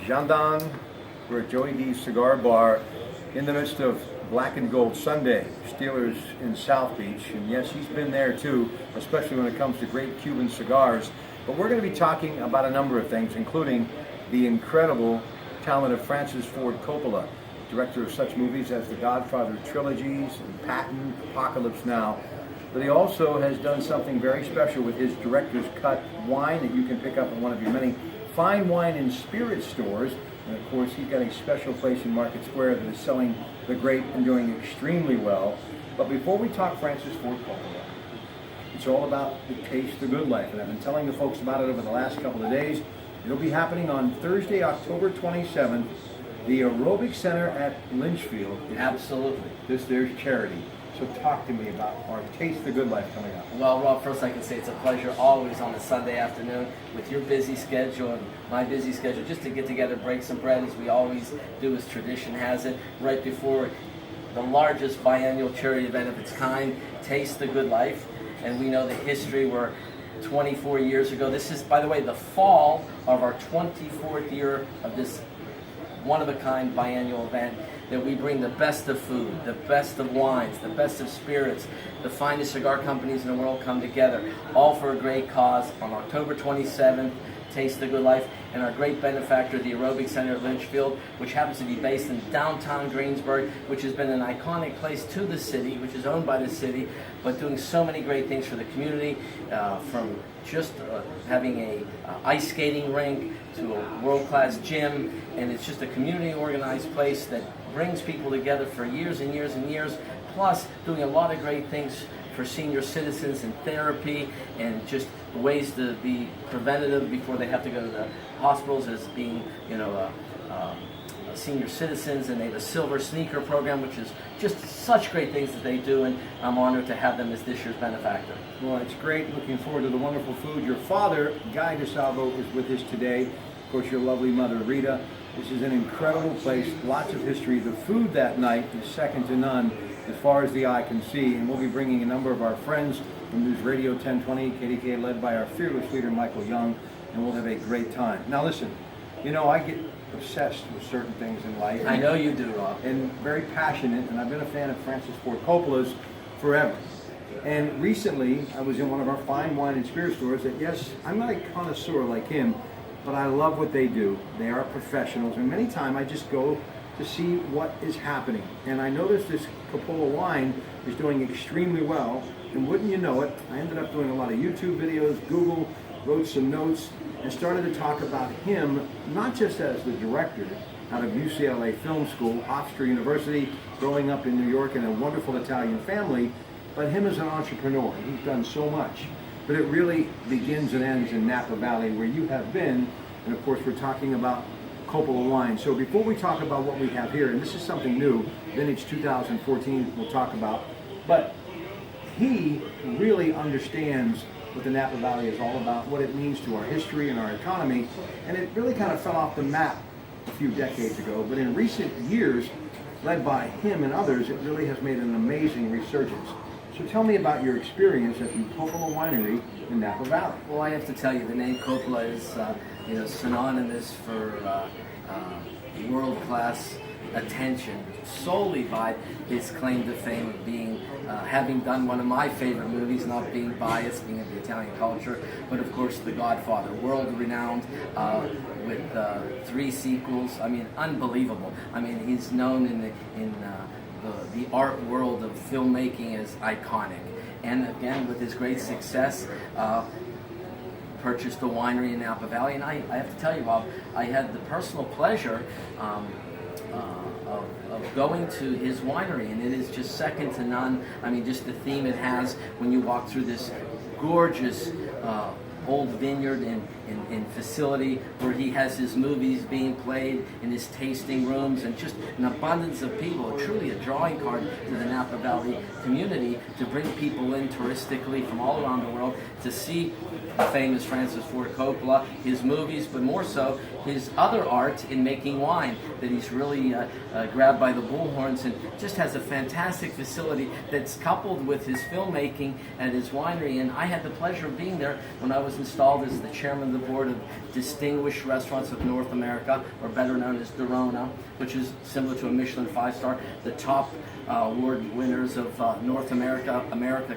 Jandon. We're at Joey D's Cigar Bar in the midst of Black and Gold Sunday, Steelers in South Beach. And yes, he's been there too, especially when it comes to great Cuban cigars. But we're going to be talking about a number of things, including the incredible talent of Francis Ford Coppola, director of such movies as the Godfather trilogies, and Patton, Apocalypse Now. But he also has done something very special with his director's cut wine that you can pick up in one of your many fine wine and spirit stores. And of course, he's got a special place in Market Square that is selling the grape and doing extremely well. But before we talk Francis Ford Coppola, it's all about the taste, the good life. And I've been telling the folks about it over the last couple of days. It'll be happening on Thursday, October 27th, the Aerobic Center at Lynchfield. Absolutely. There's charity. So talk to me about our Taste the Good Life coming up. Well, Rob, first I can say it's a pleasure always on a Sunday afternoon with your busy schedule and my busy schedule, just to get together, break some bread as we always do, as tradition has it, right before the largest biannual charity event of its kind, Taste the Good Life. And we know the history. We're 24 years ago. This is, by the way, the fall of our 24th year of this one-of-a-kind biannual event, that we bring the best of food, the best of wines, the best of spirits, the finest cigar companies in the world come together, all for a great cause on October 27th, Taste the Good Life, and our great benefactor, the Aerobic Center at Lynchfield, which happens to be based in downtown Greensburg, which has been an iconic place to the city, which is owned by the city, but doing so many great things for the community, from just having a ice skating rink to a world-class gym, and it's just a community-organized place that brings people together for years and years and years, plus doing a lot of great things for senior citizens in therapy and just ways to be preventative before they have to go to the hospitals, as being, senior citizens. And they have a silver sneaker program, which is just such great things that they do, and I'm honored to have them as this year's benefactor. Well, it's great. Looking forward to the wonderful food. Your father, Guy DeSalvo, is with us today. Of course, your lovely mother, Rita. This is an incredible place, lots of history. The food that night is second to none as far as the eye can see, and we'll be bringing a number of our friends from News Radio 1020, KDK, led by our fearless leader, Michael Young, and we'll have a great time. Now listen, I get obsessed with certain things in life. I know you do, Rob. And very passionate, and I've been a fan of Francis Ford Coppola's forever. And recently, I was in one of our fine wine and spirit stores that, yes, I'm not a connoisseur like him, but I love what they do. They are professionals, and many times I just go to see what is happening. And I noticed this Coppola wine is doing extremely well, and wouldn't you know it, I ended up doing a lot of YouTube videos, Google, wrote some notes, and started to talk about him, not just as the director out of UCLA Film School, Hofstra University, growing up in New York in a wonderful Italian family, but him as an entrepreneur. He's done so much. But it really begins and ends in Napa Valley, where you have been, and of course we're talking about Coppola wine. So before we talk about what we have here, and this is something new, vintage 2014 we'll talk about, but he really understands what the Napa Valley is all about, what it means to our history and our economy, and it really kind of fell off the map a few decades ago, but in recent years, led by him and others, it really has made an amazing resurgence. So tell me about your experience at the Coppola Winery in Napa Valley. Well, I have to tell you, the name Coppola is synonymous for world-class attention, solely by his claim to fame of being, having done one of my favorite movies, not being biased, being of the Italian culture, but of course The Godfather, world-renowned, with 3 sequels. I mean, unbelievable. I mean, he's known in the art world of filmmaking as iconic. And again, with his great success, purchased a winery in Napa Valley. And I have to tell you, Bob, I had the personal pleasure of going to his winery, and it is just second to none. I mean, just the theme it has when you walk through this gorgeous old vineyard and facility where he has his movies being played in his tasting rooms, and just an abundance of people, truly a drawing card to the Napa Valley community, to bring people in touristically from all around the world to see the famous Francis Ford Coppola, his movies, but more so his other art in making wine, that he's really grabbed by the bullhorns and just has a fantastic facility that's coupled with his filmmaking at his winery. And I had the pleasure of being there when I was installed as the chairman of the board of Distinguished Restaurants of North America, or better known as Dorona, which is similar to a Michelin 5-star, the top award winners of North America,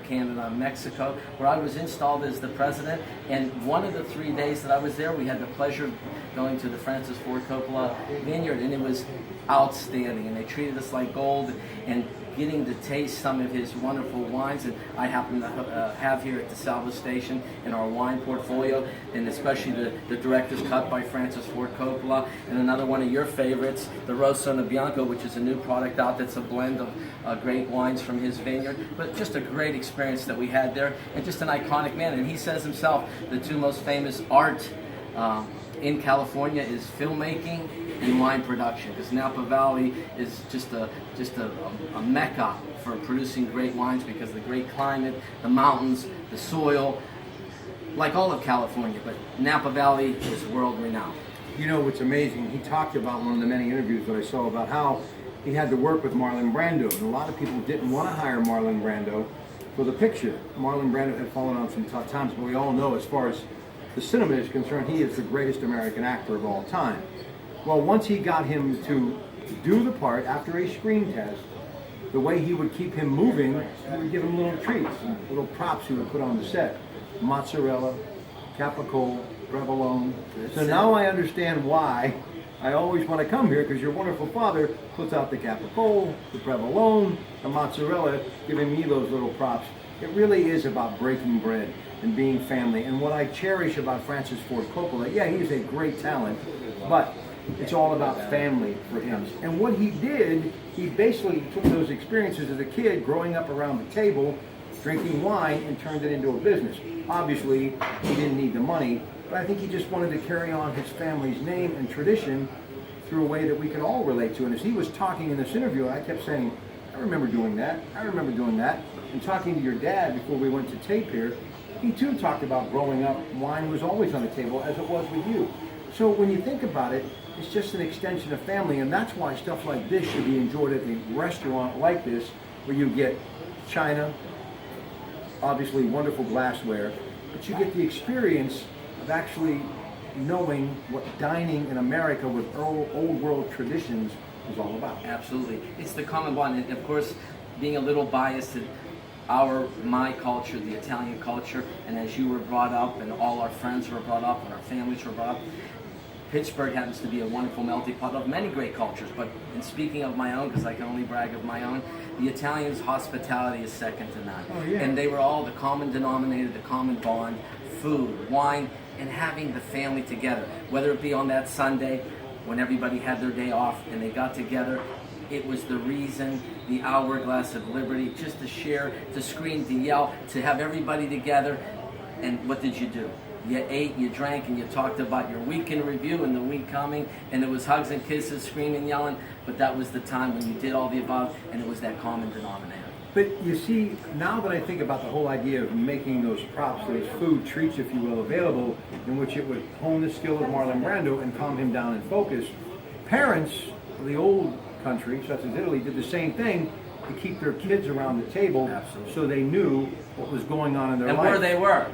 Canada, Mexico, where I was installed as the president. And one of the 3 days that I was there, we had the pleasure of going to the Francis Ford Coppola vineyard, and it was outstanding. And they treated us like gold, and getting to taste some of his wonderful wines that I happen to have here at the Salvo Station in our wine portfolio, and especially the Director's Cut by Francis Ford Coppola, and another one of your favorites, the Rosso Bianco, which is a new product out that's a blend of great wines from his vineyard. But just a great experience that we had there, and just an iconic man. And he says himself, the two most famous art in California is filmmaking and wine production, because Napa Valley is just a mecca for producing great wines, because of the great climate, the mountains, the soil, like all of California. But Napa Valley is world renowned. You know what's amazing? He talked about one of the many interviews that I saw about how he had to work with Marlon Brando, and a lot of people didn't want to hire Marlon Brando for the picture. Marlon Brando had fallen on some tough times, but we all know, as far as the cinema is concerned, he is the greatest American actor of all time. Well, once he got him to do the part after a screen test, the way he would keep him moving, he would give him little treats, little props he would put on the set. Mozzarella, Capicola, Provolone. So now I understand why I always want to come here, because your wonderful father puts out the Capicola, the Provolone, the mozzarella, giving me those little props. It really is about breaking bread and being family. And what I cherish about Francis Ford Coppola, yeah, he's a great talent, but it's all about family for him. And what he did, he basically took those experiences as a kid, growing up around the table, drinking wine, and turned it into a business. Obviously, he didn't need the money, but I think he just wanted to carry on his family's name and tradition through a way that we could all relate to. And as he was talking in this interview, I kept saying, I remember doing that, I remember doing that. And talking to your dad before we went to tape here, he too talked about growing up, wine was always on the table, as it was with you. So when you think about it, it's just an extension of family, and that's why stuff like this should be enjoyed at a restaurant like this, where you get china, obviously wonderful glassware, but you get the experience of actually knowing what dining in America with old world traditions is all about. Absolutely. It's the common bond. And of course, being a little biased to my culture, the Italian culture, and as you were brought up and all our friends were brought up and our families were brought up, Pittsburgh happens to be a wonderful melting pot of many great cultures. But in speaking of my own, because I can only brag of my own, the Italians' hospitality is second to none. Oh, yeah. And they were all the common denominator, the common bond, food, wine, and having the family together. Whether it be on that Sunday when everybody had their day off and they got together, it was the reason, the hourglass of liberty, just to share, to scream, to yell, to have everybody together. And what did you do? You ate, you drank, and you talked about your week in review and the week coming, and it was hugs and kisses, screaming, yelling, but that was the time when you did all the above, and it was that common denominator. But you see, now that I think about the whole idea of making those props, those food treats, if you will, available, in which it would hone the skill of Marlon Brando and calm him down and focus, parents of the old country, such as Italy, did the same thing to keep their kids around the table. Absolutely. So they knew what was going on in their And life. where they were.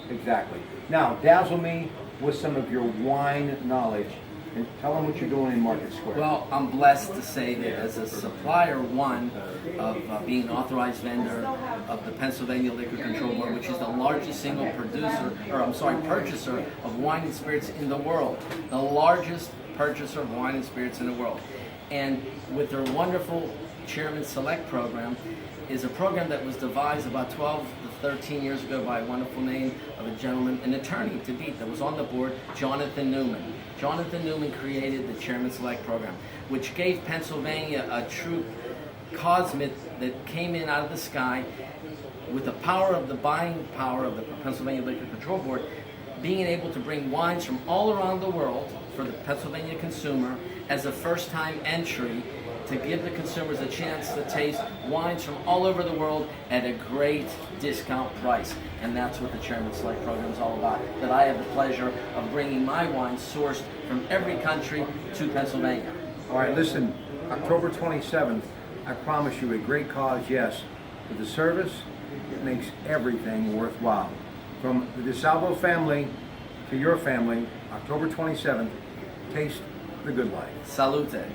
Exactly. Now, dazzle me with some of your wine knowledge and tell them what you're doing in Market Square. Well, I'm blessed to say that as a supplier, one, of being an authorized vendor of the Pennsylvania Liquor Control Board, which is the largest single purchaser of wine and spirits in the world. The largest purchaser of wine and spirits in the world. And with their wonderful Chairman Select program, is a program that was devised about 12 to 13 years ago by a wonderful name of a gentleman, an attorney to beat, that was on the board, Jonathan Newman. Jonathan Newman created the Chairman Select program, which gave Pennsylvania a true cosmic that came in out of the sky with the power of the buying power of the Pennsylvania Liquor Control Board, being able to bring wines from all around the world for the Pennsylvania consumer as a first-time entry to give the consumers a chance to taste wines from all over the world at a great discount price. And that's what the Chairman Select program is all about. That I have the pleasure of bringing my wines sourced from every country to Pennsylvania. All right, listen, October 27th, I promise you a great cause, yes, but the service, it makes everything worthwhile. From the DeSalvo family to your family, October 27th, taste the good life. Salute.